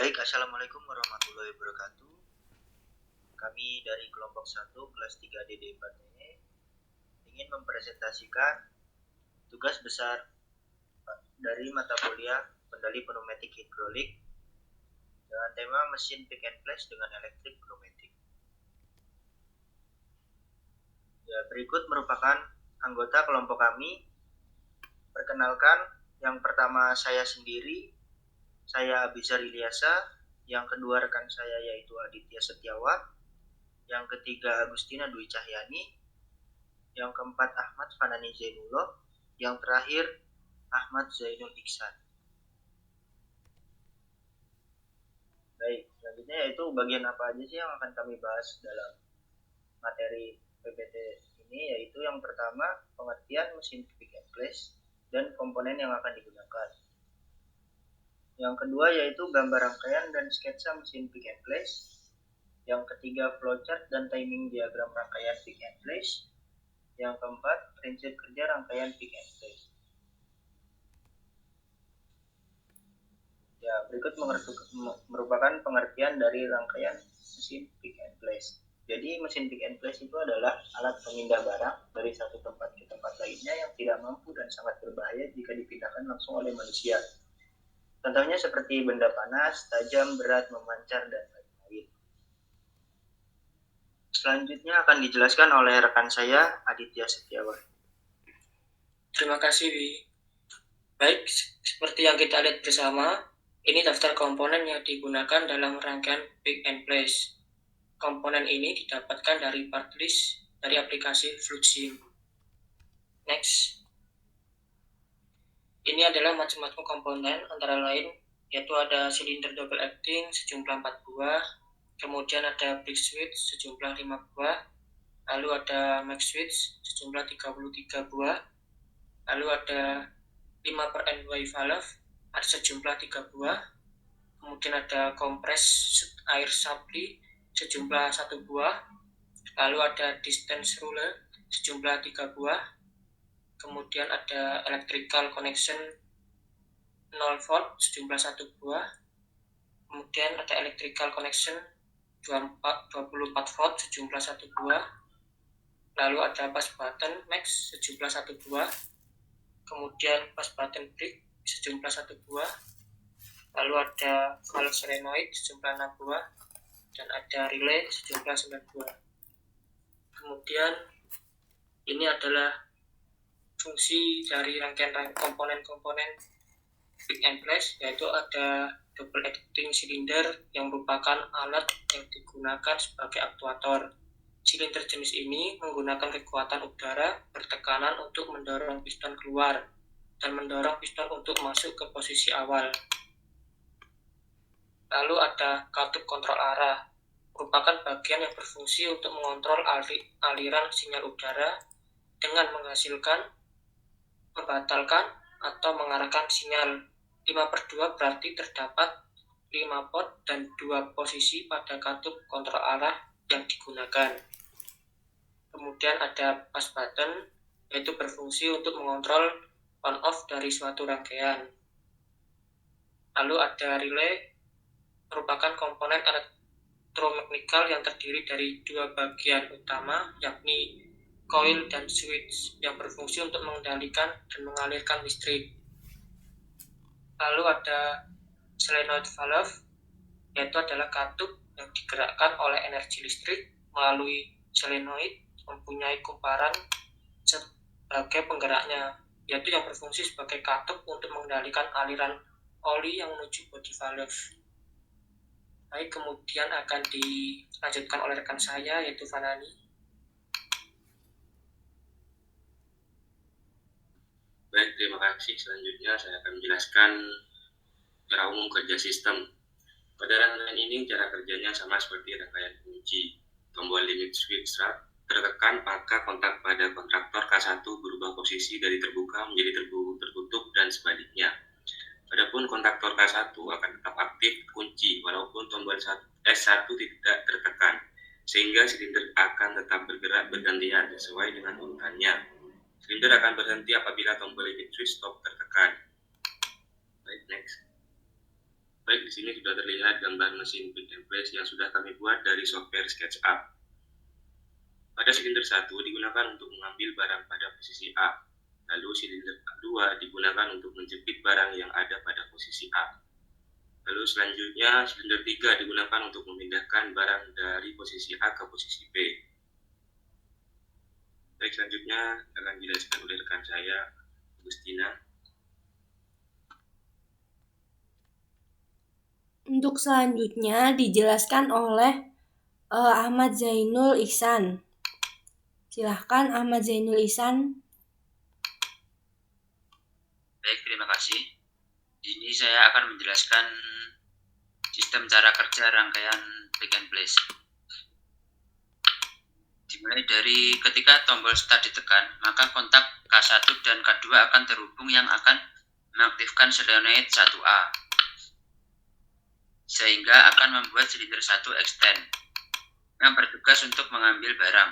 Baik, Assalamualaikum warahmatullahi wabarakatuh. Kami dari kelompok 1 kelas 3 DD Patene ingin mempresentasikan tugas besar dari mata kuliah kendali pneumatik hidrolik dengan tema mesin pick and place dengan elektrik pneumatik. Ya, berikut merupakan anggota kelompok kami. Perkenalkan, yang pertama saya sendiri, saya Abizar Ilyasa. Yang kedua rekan saya yaitu Aditya Setiawan. Yang ketiga Agustina Dwi Cahyani. Yang keempat Ahmad Fanani Zainullah. Yang terakhir Ahmad Zainul Iksan. Baik, selanjutnya yaitu bagian apa aja sih yang akan kami bahas dalam materi PPT ini, yaitu yang pertama pengertian mesin pick and place dan komponen yang akan digunakan. Yang kedua yaitu gambar rangkaian dan sketsa mesin pick and place. Yang ketiga flowchart dan timing diagram rangkaian pick and place. Yang keempat prinsip kerja rangkaian pick and place. Ya, berikut merupakan pengertian dari rangkaian mesin pick and place. Jadi mesin pick and place itu adalah alat pemindah barang dari satu tempat ke tempat lainnya yang tidak mampu dan sangat berbahaya jika dipindahkan langsung oleh manusia. Contohnya seperti benda panas, tajam, berat, memancar, dan lain-lain. Selanjutnya akan dijelaskan oleh rekan saya, Aditya Setiawan. Terima kasih, Wi. Baik, seperti yang kita lihat bersama, ini daftar komponen yang digunakan dalam rangkaian pick and place. Komponen ini didapatkan dari part list dari aplikasi Fluxim. Next. Ini adalah macam-macam komponen, antara lain yaitu ada silinder double acting sejumlah 4 buah, kemudian ada brick switch sejumlah 5 buah, lalu ada mag switch sejumlah 33 buah, lalu ada 5/NY valve ada sejumlah 3 buah, kemudian ada kompres air supply sejumlah 1 buah, lalu ada distance ruler sejumlah 3 buah, kemudian ada electrical connection 0 volt sejumlah 1 buah, kemudian ada electrical connection 24 volt sejumlah 1 buah, lalu ada push button max sejumlah 1 buah, kemudian push button brick sejumlah 1 buah, lalu ada valve solenoid sejumlah 6 buah, dan ada relay sejumlah 9 buah. Kemudian ini adalah fungsi dari rangkaian komponen-komponen pick and place, yaitu ada double acting silinder yang merupakan alat yang digunakan sebagai aktuator. Silinder jenis ini menggunakan kekuatan udara bertekanan untuk mendorong piston keluar dan mendorong piston untuk masuk ke posisi awal. Lalu ada katup kontrol arah, merupakan bagian yang berfungsi untuk mengontrol aliran sinyal udara dengan menghasilkan, membatalkan, atau mengarahkan sinyal. 5/2 berarti terdapat 5 pot dan 2 posisi pada katup kontrol arah yang digunakan. Kemudian ada push button, yaitu berfungsi untuk mengontrol on-off dari suatu rangkaian. Lalu ada relay, merupakan komponen elektromekanikal yang terdiri dari 2 bagian utama, yakni coil dan switch, yang berfungsi untuk mengendalikan dan mengalirkan listrik. Lalu ada solenoid valve, yaitu adalah katup yang digerakkan oleh energi listrik melalui solenoid, mempunyai kumparan sebagai penggeraknya, yaitu yang berfungsi sebagai katup untuk mengendalikan aliran oli yang menuju body valve. Baik, kemudian akan dilanjutkan oleh rekan saya, yaitu Fanani. Baik, terima kasih. Selanjutnya saya akan menjelaskan cara umum kerja sistem. Pada rangkaian ini cara kerjanya sama seperti rangkaian kunci. Tombol limit switch start tertekan maka kontak pada kontraktor K1 berubah posisi dari terbuka menjadi tertutup dan sebaliknya. Adapun kontaktor K1 akan tetap aktif kunci walaupun tombol S1 tidak tertekan, sehingga silinder akan tetap bergerak bergantian sesuai dengan urutannya. Silinder akan berhenti apabila tombol limit switch stop tertekan. Baik, next. Baik, di sini sudah terlihat gambar mesin pick and place yang sudah kami buat dari software SketchUp. Pada silinder 1 digunakan untuk mengambil barang pada posisi A, lalu silinder 2 digunakan untuk menjepit barang yang ada pada posisi A. Lalu selanjutnya silinder 3 digunakan untuk memindahkan barang dari posisi A ke posisi B. Baik, selanjutnya akan dijelaskan oleh rekan saya, Agustina. Untuk selanjutnya dijelaskan oleh Ahmad Zainul Ihsan. Silahkan Ahmad Zainul Ihsan. Baik, terima kasih. Di sini saya akan menjelaskan sistem cara kerja rangkaian pick and place. Dimulai dari ketika tombol start ditekan, maka kontak K1 dan K2 akan terhubung yang akan mengaktifkan solenoid 1A, sehingga akan membuat silinder 1 extend yang bertugas untuk mengambil barang.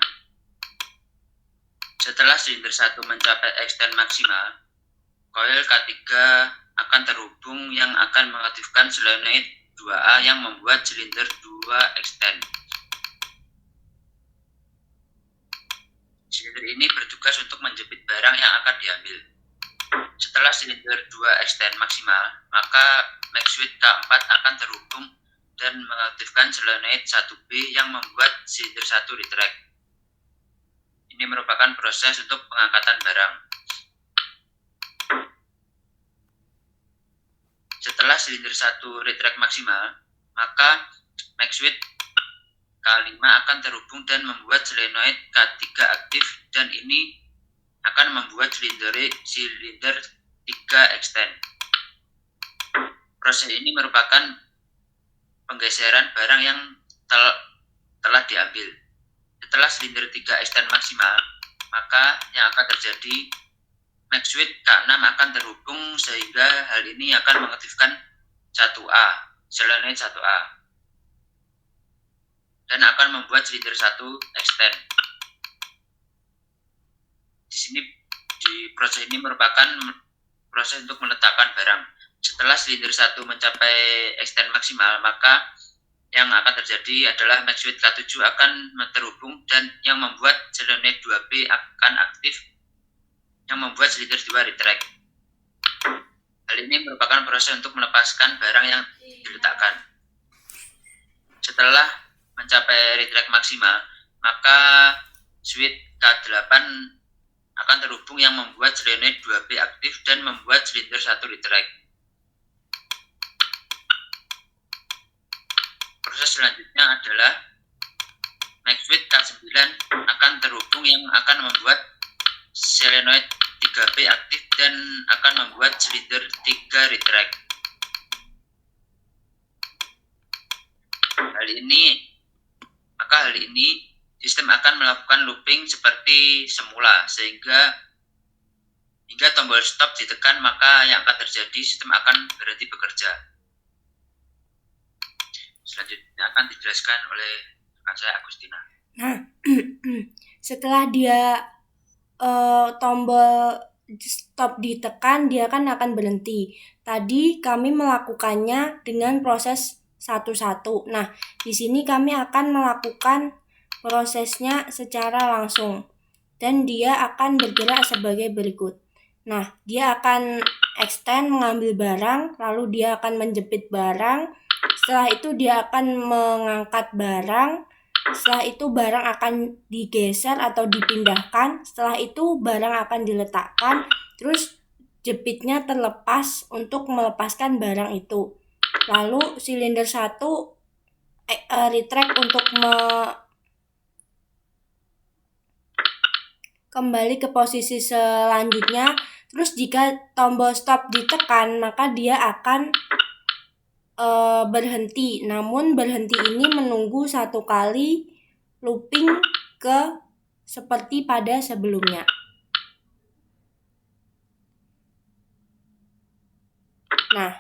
Setelah silinder 1 mencapai extend maksimal, coil K3 akan terhubung yang akan mengaktifkan solenoid 2A yang membuat silinder 2 extend. Silinder ini bertugas untuk menjepit barang yang akan diambil. Setelah silinder 2 extend maksimal, maka mag switch K4 akan terhubung dan mengaktifkan solenoid 1B yang membuat silinder 1 retract. Ini merupakan proses untuk pengangkatan barang. Setelah silinder 1 retract maksimal, maka mag switch K5 akan terhubung dan membuat solenoid K3 aktif, dan ini akan membuat silinder 3 extend. Proses ini merupakan penggeseran barang yang telah diambil. Setelah silinder 3 extend maksimal, maka yang akan terjadi mag switch K6 akan terhubung, sehingga hal ini akan mengaktifkan 1A, solenoid 1A, dan akan membuat silinder 1 extend. Di sini proses ini merupakan proses untuk meletakkan barang. Setelah silinder 1 mencapai extend maksimal, maka yang akan terjadi adalah mag switch K7 akan terhubung dan yang membuat solenoid 2B akan aktif, yang membuat silinder 2 retract. Hal ini merupakan proses untuk melepaskan barang yang diletakkan. Setelah mencapai retract maksimal, maka switch K8 akan terhubung yang membuat solenoid 2B aktif dan membuat silinder 1 retract. Proses selanjutnya adalah mag switch K9 akan terhubung yang akan membuat solenoid 3B aktif dan akan membuat silinder 3 retract. Hal ini sistem akan melakukan looping seperti semula, hingga tombol stop ditekan, maka yang akan terjadi sistem akan berhenti bekerja. Selanjutnya akan dijelaskan oleh rekan saya, Agustina. Nah, setelah dia tombol stop ditekan, dia akan berhenti. Tadi kami melakukannya dengan proses satu-satu. Nah, di sini kami akan melakukan prosesnya secara langsung, dan dia akan bergerak sebagai berikut. Nah, dia akan extend mengambil barang, lalu dia akan menjepit barang. Setelah itu dia akan mengangkat barang. Setelah itu barang akan digeser atau dipindahkan. Setelah itu barang akan diletakkan. Terus jepitnya terlepas untuk melepaskan barang itu. Lalu silinder 1 retract untuk kembali ke posisi selanjutnya. Terus jika tombol stop ditekan, maka dia akan berhenti. Namun berhenti ini menunggu 1 kali looping ke seperti pada sebelumnya. Nah,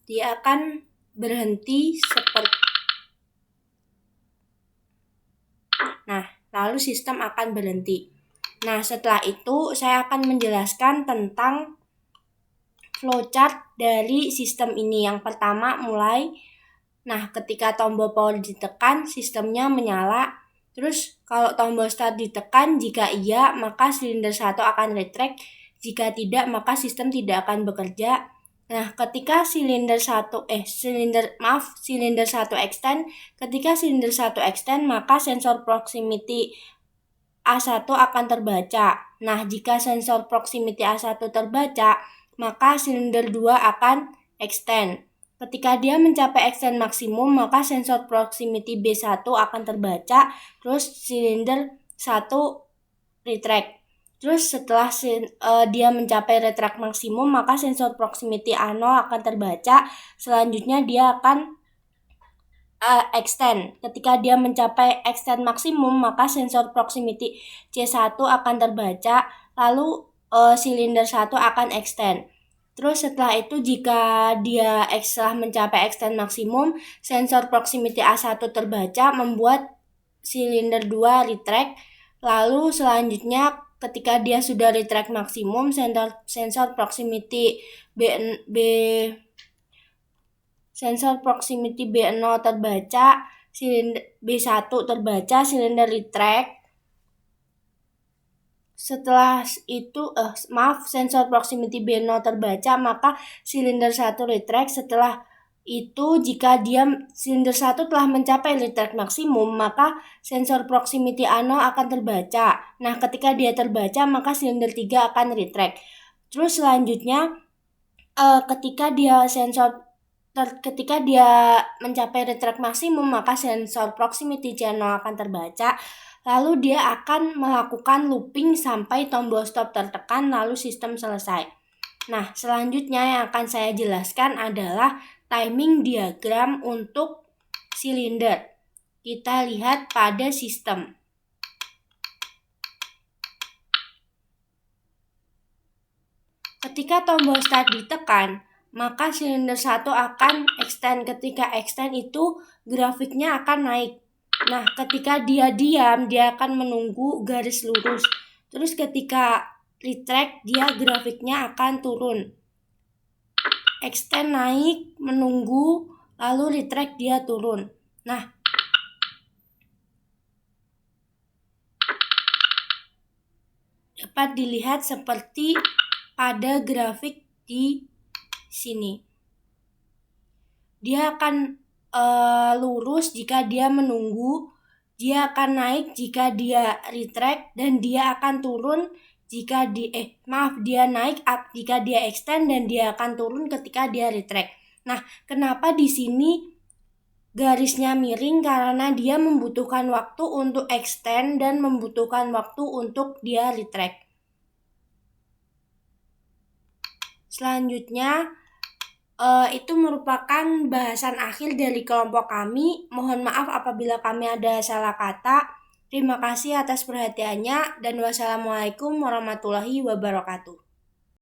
dia akan berhenti seperti. Nah, lalu sistem akan berhenti. Nah, setelah itu saya akan menjelaskan tentang flowchart dari sistem ini. Yang pertama mulai, nah ketika tombol power ditekan, sistemnya menyala. Terus kalau tombol start ditekan, jika iya maka silinder 1 akan retract, jika tidak maka sistem tidak akan bekerja. Nah, ketika silinder 1 extend, ketika silinder 1 extend maka sensor proximity A1 akan terbaca. Nah, jika sensor proximity A1 terbaca, maka silinder 2 akan extend. Ketika dia mencapai extend maksimum, maka sensor proximity B1 akan terbaca, terus silinder 1 retract. Terus setelah dia mencapai retract maksimum, maka sensor proximity A0 akan terbaca. Selanjutnya dia akan extend. Ketika dia mencapai extend maksimum, maka sensor proximity C1 akan terbaca, lalu silinder 1 akan extend. Terus setelah itu jika dia setelah mencapai extend maksimum, sensor proximity A1 terbaca, membuat silinder 2 retract. Lalu selanjutnya ketika dia sudah retract maksimum, sensor proximity B0 terbaca, silinder B1 terbaca, silinder retract. Setelah itu sensor proximity B0 terbaca, maka silinder 1 retract. Setelah itu jika silinder 1 telah mencapai retract maksimum, maka sensor proximity A0 akan terbaca. Nah, ketika dia terbaca maka silinder 3 akan retract. Terus selanjutnya ketika dia mencapai retract maksimum, maka sensor proximity C0 akan terbaca. Lalu dia akan melakukan looping sampai tombol stop tertekan, lalu sistem selesai. Nah, selanjutnya yang akan saya jelaskan adalah timing diagram untuk silinder. Kita lihat pada sistem. Ketika tombol start ditekan, maka silinder 1 akan extend. Ketika extend itu grafiknya akan naik. Nah, ketika dia diam, dia akan menunggu garis lurus. Terus ketika retract, dia grafiknya akan turun. Extend naik, menunggu, lalu retract dia turun. Nah, dapat dilihat seperti pada grafik di sini. Dia akan lurus jika dia menunggu, dia akan naik jika dia retract, dan dia akan turun jika dia naik jika dia extend, dan dia akan turun ketika dia retract. Nah, kenapa di sini garisnya miring? Karena dia membutuhkan waktu untuk extend dan membutuhkan waktu untuk dia retract. Selanjutnya itu merupakan bahasan akhir dari kelompok kami. Mohon maaf apabila kami ada salah kata. Terima kasih atas perhatiannya dan wassalamualaikum warahmatullahi wabarakatuh.